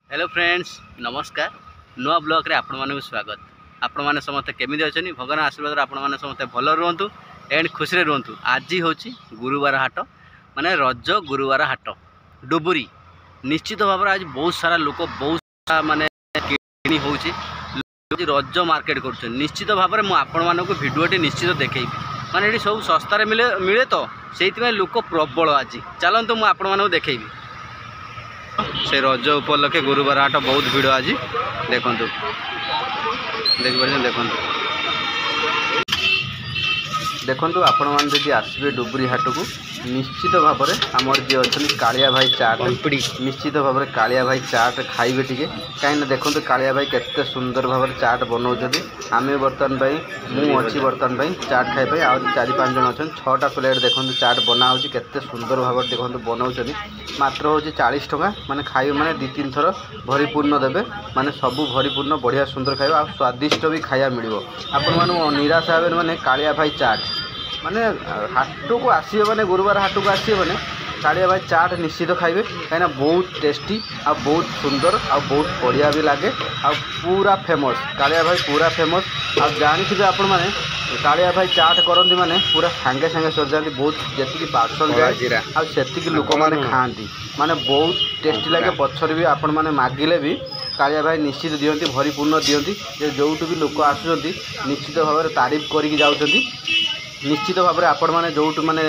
Hello friends नमस्कार नुआ blog रे आपण मानक स्वागत। आपण माने समस्त केमिति अछनी भगवान आशीर्वाद आपण माने समस्त भल रुहंतु एंड खुशी रे रुहंतु। आज होची गुरुवार हाट माने रज गुरुवार हाट डुबुरी। निश्चित भाव आज बहुत सारा लोक बहुत सारा माने किणी होची रज मार्केट कर। निश्चित भाव में आपण मानक भिडियोटी निश्चित देखैबी माने एटी सब सस्तार मिले तो से लोक प्रबल। आज चलतु मुझे आपण मानक देखैबी से रज उपलक्षे गुरुवार हाट बहुत भीड़। आज देखु देखु आपण मैंने जब आसबे डुबुरी हाट को निश्चित भाव में आमर जी अच्छे कालिया भाई चाट निश्चित भाव में कालिया भाई चाट खाइबे टिके कहीं देखो कालिया भाई केते सुंदर भाव में चाट बनाऊँच। आम बर्तमान मुझे बर्तमान चाट खाई आ 4-5 जन अच्छा 6टा प्लेट देखो चाट बना केते सुंदर भाव में देखो बनाऊँ। मात्र हूँ 40 टका माने खाइबे माने 2-3 थर भरीपूर्ण देवे माने सबू भरीपूर्ण बढ़िया सुंदर खाइबे आ स्वादिष्ट भी खाया मिल। आपण मानू निराश हे माने कालिया भाई चाट माने हाट को आसबे माने गुरुवार हाट को आसबे माने कालिया भाई चाट निश्चित खाइबे कहीं बहुत टेस्टी आ बहुत सुंदर आ बहुत बढ़िया भी लगे आ पूरा फेमस कालिया भाई पूरा फेमस। आ जानी आपण माने कालिया भाई चाट करती माने पूरा सांगे सांगे सर जाती बहुत जी पार्सल जाए आती लोक मैंने खाती माने बहुत टेस्टी लगे। पछर भी आपण मैंने मागिले भी कालिया भाई निश्चित दियंती भरीपूर्ण दियंती जो भी लोक आसुँच निश्चित भाव में तारीफ करके जाऊँच। निश्चित भाव में आपण मैंने जो मैंने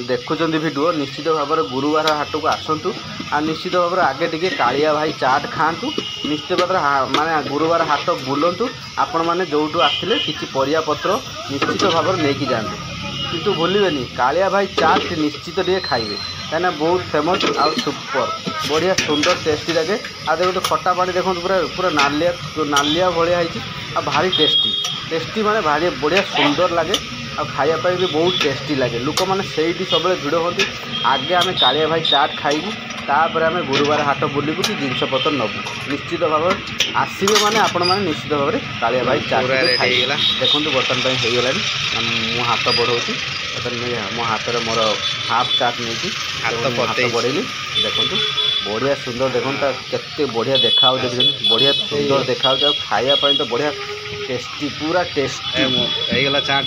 देखुं भिडियो निश्चित भाव में गुरुवार हाट को आसतु आ निश्चित भाव में आगे टिके कालिया भाई चाट खातु। निश्चित भाव में माने गुरुवार हाट बुलतु आपण मैंने जो आसते किसी परिया पत्र निश्चित भाव में लेकिन जातु किंतु भूलें कालिया भाई चाट निश्चित टे खाइबे कहीं बहुत फेमस आ सुपर बढ़िया सुंदर टेस्टी लगे। आ देखो खट्टा पानी देखो पूरा पूरा नालिया नालिया भाया आ भारी टेस्टी माने भारी बढ़िया सुंदर लगे आ खायापाई भी बहुत टेस्टी लगे। लोक मैंने से सब भिड़ होती आगे आम कालिया भाई चाट खाइबू तापर आम गुरुवार हाट बुलू कि जिनपतर नबू निश्चित भाव आसबे मैंने आपण मैंने निश्चित भाव में कालिया भाई चाट देखो बर्तमान होगा मु हाथ बढ़ाऊँ बर्तमान मो हाथ में मोर हाफ चाट नहीं हाथ बढ़ेली देखो बढ़िया सुंदर देखो केते बढ़िया देखा देखते बढ़िया सुंदर देखा खायापाई तो बढ़िया टेस्टी पूरा टेस्टी होगा चाट।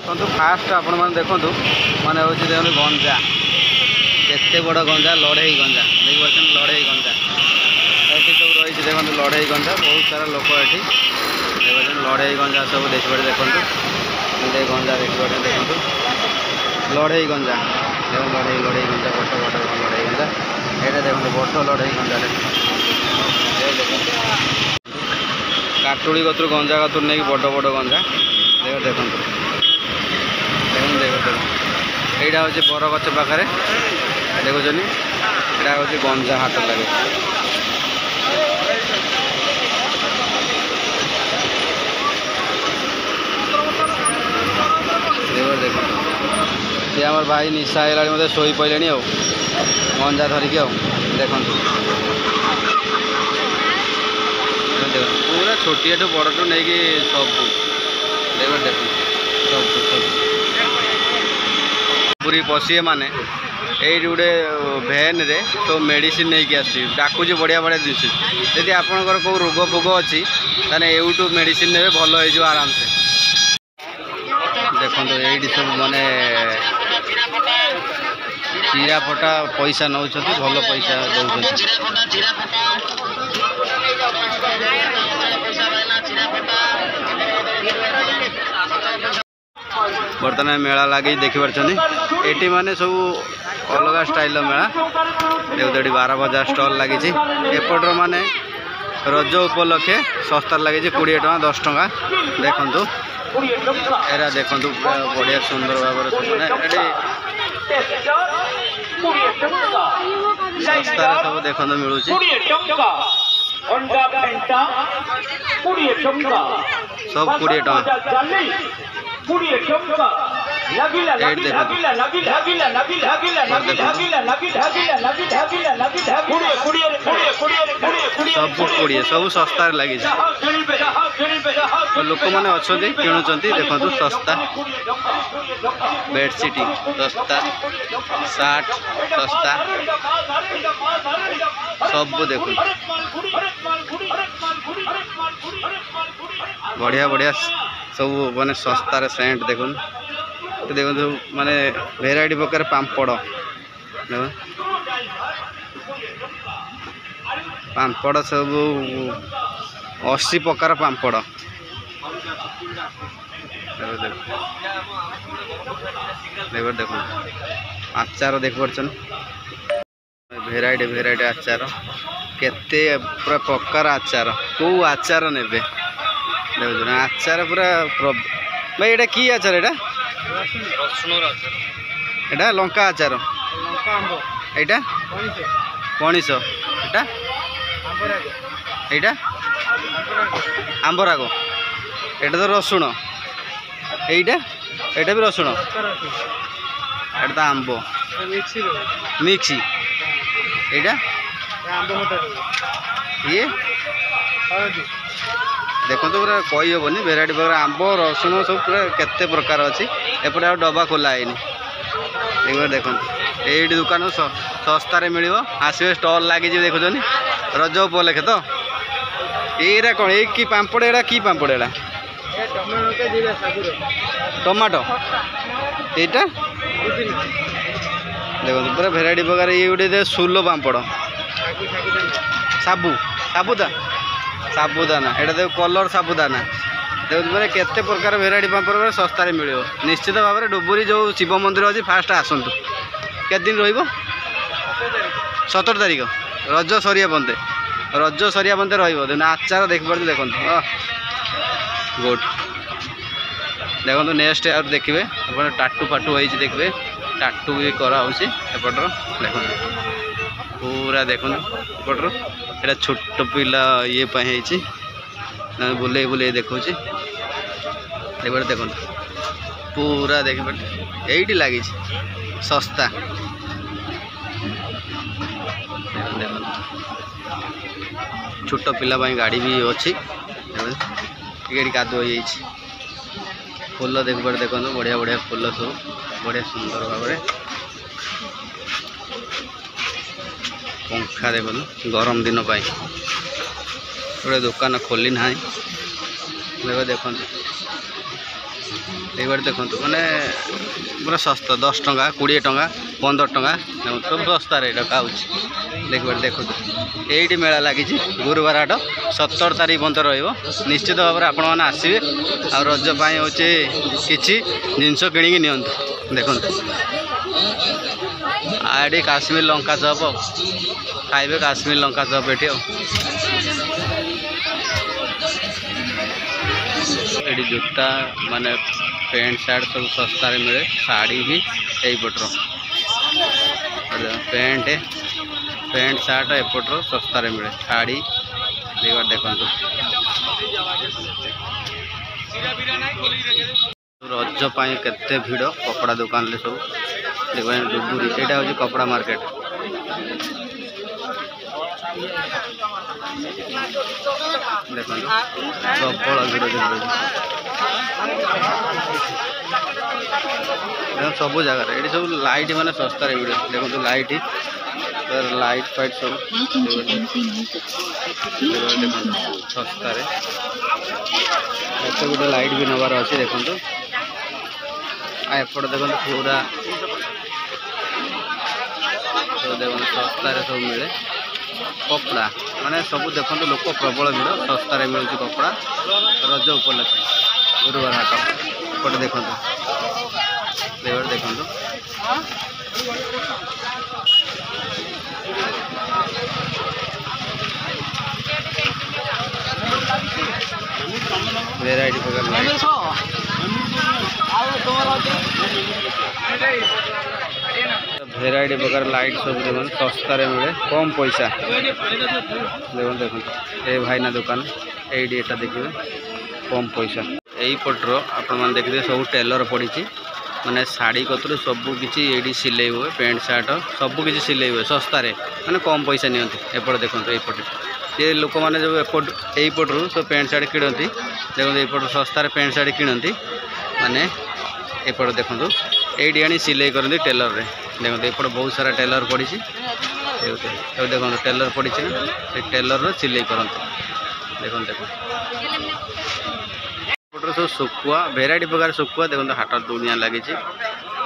देखो फास्ट आपण मैंने देखो माने हूँ देखो गंजा केते बड़ गंजा लड़े गंजा देखिए लड़े गंजा ये सब रही देखो लड़े गंजा बहुत सारा लोक ये देखते लड़े गंजा सब देखिए देखो गंजा देखिए देखो लड़े गंजा देखो लड़े गंजा बट बट लड़े गंजा ये देखो बट लड़े गंजा काटुड़ी गतुर गंजा गतुर नहीं बड़ बड़ गंजा देख देखो यहाँ हूँ बरगछ पाखे देखुन यहाँ हूँ गंजा हाट लगे। देख सी आम भाई निशा है मतलब शोई पड़े गंजा धरिकी देखु पूरा छोटिया ठू बड़ ठू नहीं सब देख देख सब पूरी पशिए माने ये गोटे भैन रे तो मेडिसिन नहीं कि आस डाकुची बढ़िया बढ़िया जिन यदि आपंकर कौ रोग फोग अच्छी यूट्यूब मेडिसिन ने भल हो आराम से देखो ये सब माने चिरा फटा पैसा नौ भल पैसा दौरान बर्तमान मेला लगे देखिए ये माने सब अलग स्टाइल मेला देखते 12 बजा स्टल लगी एपटर माने रज उपलक्षे सस्तार लगे 20 टका 10 टका देखु एरा देखु बढ़िया सुंदर भाव सस्तार सब देखो मिलूँ सब 20 टका सब सस्ता लगी लोक मैंने अच्छा किणुंट देखो सस्ता बेडसीट सस्ता सार्ट सस्ता सब देखो बढ़िया बढ़िया सब माने सस्तार सेंट देखुन देखो माने भेराइटी प्रकार पांपड़ पांपड़ सब 80 प्रकार पांपड़ देखो आचार देख पार्छन भेराइटी भेराइटी आचार केते पूरा प्रकार आचार को आचार ने देखो आचार पूरा भाई एटा की आचार एटा एटा लंका आचार एटा पणिस एटा एटा आंबराग एटा तो रसुण एटा एटा भी रसुण एटा तो आंब मिक्सी एटा ये देखो तो पूरा कही हेनी भेराइटी प्रकार आंब रसुण सब पूरा केते प्रकार अच्छी एपटे आ डब्बा खोला है देखो ये दुकान सस्तार मिल आसवे स्टल लगी देखुन रज उपलक्षे तो ये कौन ये कि पांपड़ एड़ा कि पांपड़ एड़ा टमाटो यहाँ देखो पूरा भेराइटी प्रकार ये गोटे सोलो पांपड़ साबु साबुदाना एटा देखो कलर साबुदाना देखो मैंने केते प्रकार भेराइटी पांपड़ सस्तार मिल निश्चित भाव में डुबुरी जो शिव मंदिर अच्छी फास्ट आसतु के दिन रही 17 तारिख रज सरिया बंदे रही आचार देख पार्टी देखो गुड देखो नेक्स्ट आउट देखिए टाटू फाटू होती देखिए टाटू भी कराऊँच एपटर देख पूरा देखो एपटर एटा छोट पिला ये बुले बुले देखा देखो पूरा देख ये लगी सस्ता छोट पिला गाड़ी भी अच्छी कादु हो फूल देख देखो बढ़िया बढ़िया फूल सब बढ़िया सुंदर भाव पंखा देखो गरम दिन गोटे दुकान खोली ना देखो ये देखो मैंने पूरा सस्ता 10 टंका 20 टंका 15 टंका सब सस्ता रेट आऊँच देख देखो ये मेला लगी गुरुवार हाट 17 तारिख बंद निश्चित भाव में आपण मैंने आसवे आ रज हूँ किसी जिनस किणिकी नियंतु देखो आड़ी काश्मीर लंका चप खाइबे काश्मीर लंका चप ये जूता माने पैंट शर्ट सब सस्ता मिले साड़ी भी यही पटर पैंट शर्ट एपटर सस्ता मिले साड़ी देखो रज पाई केते भिड़ कपड़ा दुकान ले सब देखो डुबुरी यहाँ हूँ कपड़ा मार्केट देखो प्रबल भिड़ देखो सब जगह ये सब लाइट माने सस्तार मिले देखो लाइट लाइट फाइट सब सस्तार एत गोटे लाइट भी नबार अच्छे देखो एपट देखो पूरा देखो सस्तार सब मिले कपड़ा माने सब देखो लोक प्रबल भिड़ सस्तार मिलूँ कपड़ा रज उपलक्षे गुरुवार हाट एपटे देखो देखो भेराइटी प्रकार भेराइटी प्रकार लाइट सब देखो सस्तार मिले कम पैसा देखो देखो ये भाईना दुकान ये देखिए कम पैसा यही पटर आपण मैंने देखिए सब टेलर पड़ी माने साड़ी कतरू सबू किसी ये सिलाई हुए पैंट सार्ट सबू किसी सिलाई हुए सस्तार माने कम पैसा नियंती एपटे देखो यपटे ये लोक मैंने जो एपट यहीपटू सब पैंट सार्ट किणती देखो यपट सस्तार पैंट सार्ट किणती माने एपट देखो ये आनी सिलाई करती टेलर रे देखो एपट बहुत सारा टेलर पड़ी देखो टेलर पड़ी ना टेलर सिलाई करते देखो देखो एपटर सब शुकुआ भेराइटी प्रकार शुकुआ देखो हाट दुनिया लगी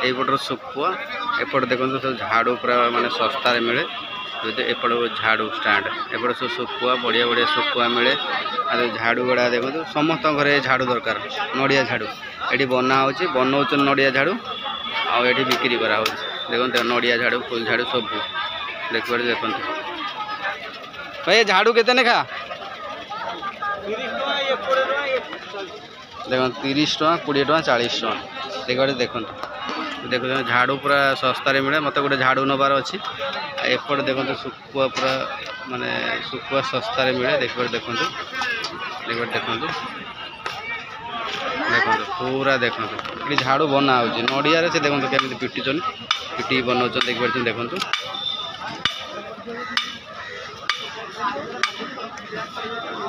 यपटर शुकुआ एपट देखो सब झाड़ू पूरा माने सस्तार मिले एपट झाड़ू स्टाण्ड एपट सब शुकुआ बढ़िया बढ़िया शुकुआ मिले झाड़ू गुड़ा देखो समस्त घरे झाड़ू दरकार नड़िया झाड़ू ये बना हो बनाऊँ नड़िया झाड़ू आउ ये बिक्री करा देखो नड़िया झाड़ू फुल झाड़ू सब देखो देखो भाई झाड़ू केते नेखा देखो 30 टଙ୍କା 20 टଙ୍କା 40 टଙ୍କା देखो देखो देखो झाड़ू पूरा सस्तार मिले मत गोटे झाड़ू नबार अच्छी एपट देखो शुकुआ पूरा माने शुकुआ सस्तार मिले देखो देखो देखो देखो देखो पूरा देखो ये झाड़ू बना हो नड़िया से देखो केमी पिटुन पिटी बनाऊँ देखिए देखो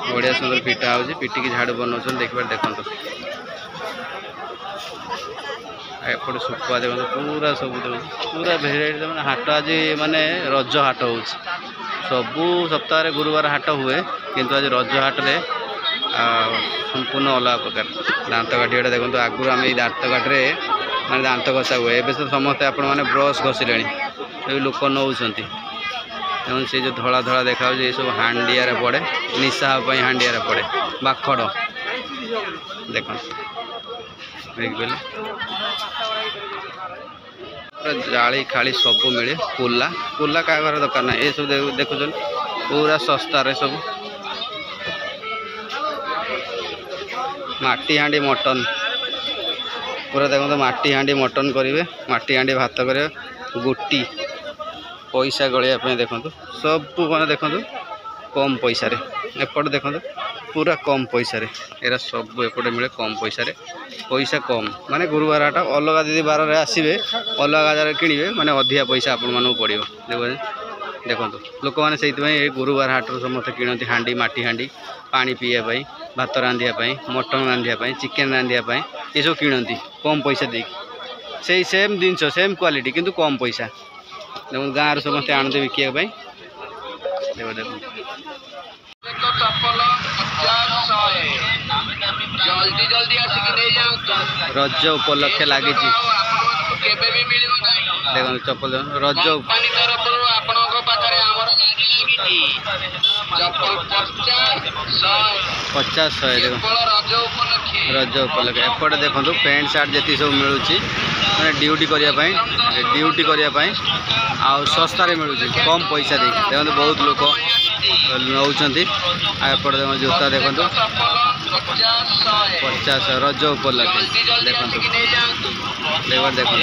बढ़िया सुंदर पिटा हो पिटिकी झाड़ू बनाऊँ देखिए देखो एपटे शुकुआ देखो पूरा सब पूरा भेराइटी मैंने हाट आज माने रज हाट हो सबू सप्ताह गुरुवार हाट हुए किंतु आज रज हाट रे संपूर्ण अलग प्रकार दांत काठी देखो आगुरी आम दांत काठी माने दांत घसा हुए एवं तो समस्ते आपण मैंने ब्रश घषिले लोक नौ से जो धला धला देखा ये सब हांडिया पड़े निशा हांडिया पड़े बाखड़ देख जाली खाली सब मिले कुला कुला क्या घर दरकार ना ये सब देखुन पूरा सस्तार सब माटी हांडी मटन पूरा देखो माटी हांडी मटन करेंगे माटी हांडी भात करेंगे गोटी पैसा गलिया देखो सब मैंने देखो कम पैसा एपट देखो पूरा कम पैसा एरा सब एपटे मिले कम पैसा कम माने गुरुवार हाट अलग दीदी बार आसवे अलग जगह किणवे माने अधिका पैसा आपण मानू पड़ो देखो लोक मैंने से गुरुवार हाट समस्त किणती हांडी माटी हांडी पानी पीवाई भात रांधियापाई मटन रांधियापाई चिकेन रांधियापाई ये सब किणती कम पैसा देकी से सेम जिनस सेम क्वालिटी किंतु कम पैसा देखो गाँव समस्ते आणते बिकापी देखो देखो रज उपलक्षे लगी देखो चप्पल रज 50-100 देखो रज उपलक्षे एपटे देखो पैंट सार्ट जी सब मिलूँ मैंने ड्यूटी करने आउ सस्तार मिलूँ कम पैसा दे देखो बहुत लोग नौकरी एपटे देखो जूता देखो 50 रज उपलक्षे देखो देखो